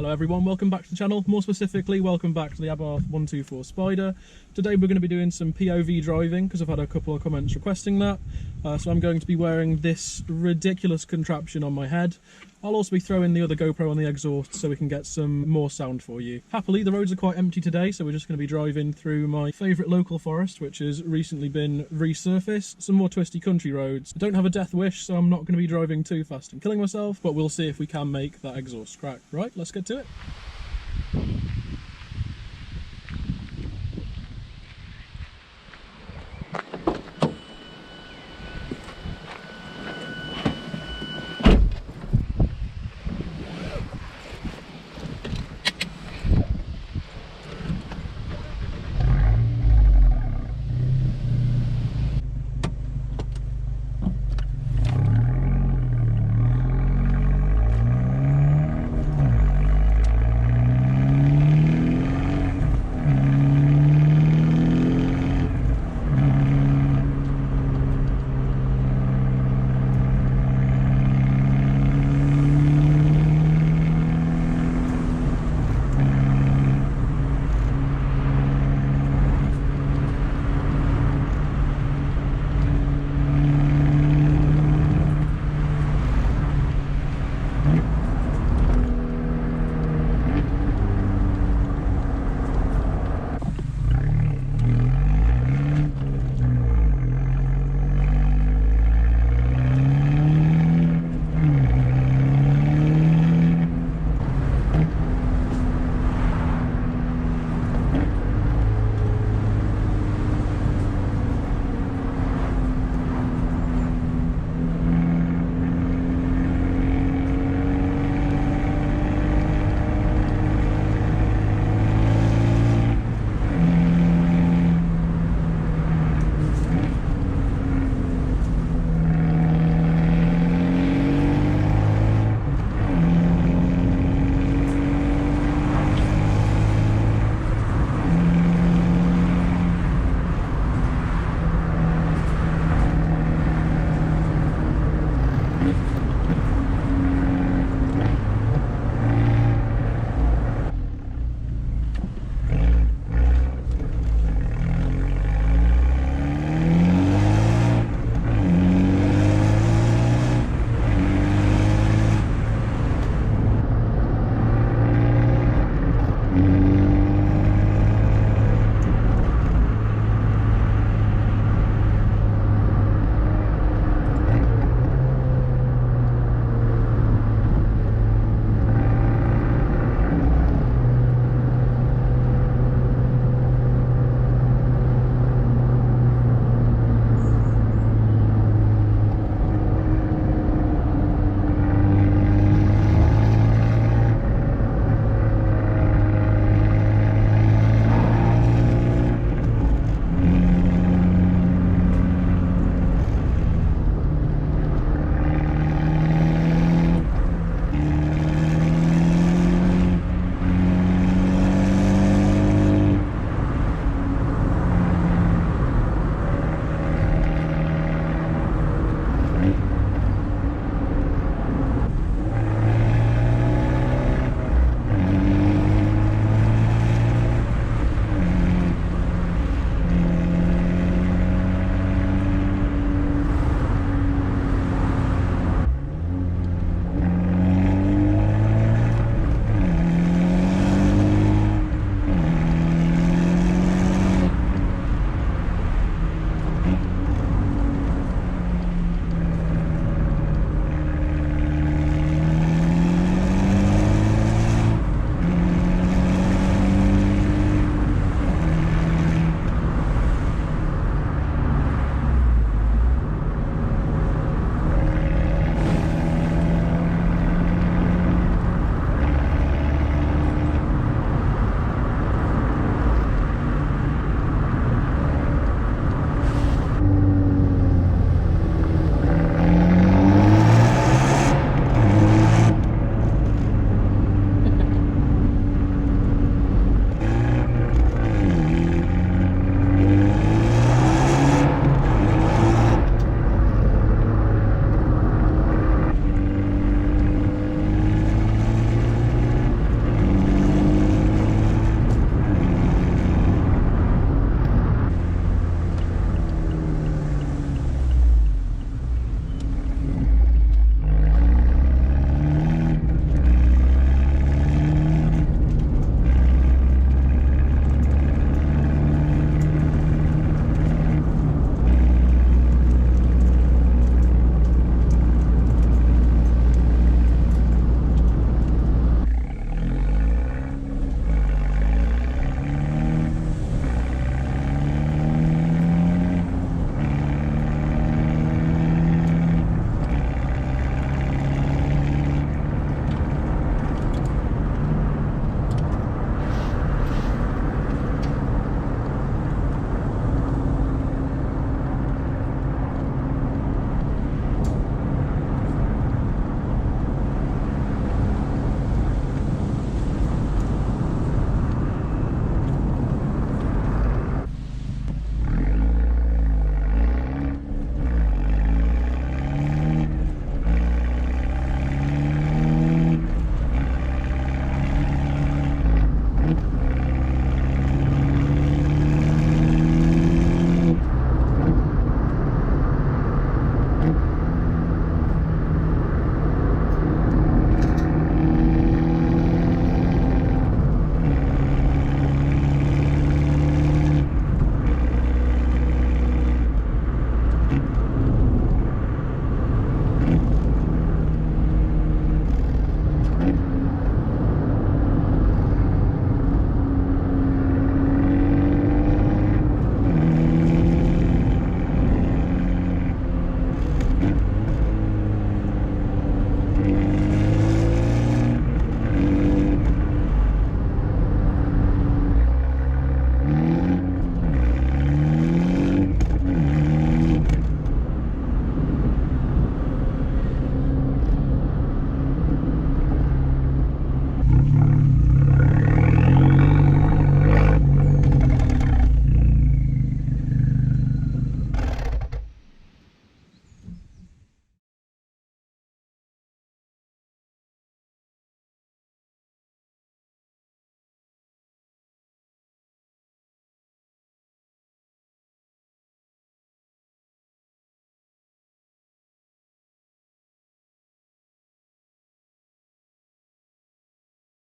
Hello everyone, welcome back to the channel. More specifically, welcome back to the Abarth 124 Spider. Today we're going to be doing some POV driving because I've had a couple of comments requesting that. So I'm going to be wearing this ridiculous contraption on my head. I'll also be throwing the other GoPro on the exhaust so we can get some more sound for you. Happily, the roads are quite empty today, so we're just going to be driving through my favourite local forest, which has recently been resurfaced. Some more twisty country roads. I don't have a death wish, so I'm not going to be driving too fast and killing myself, but we'll see if we can make that exhaust crack. Right, let's get to it.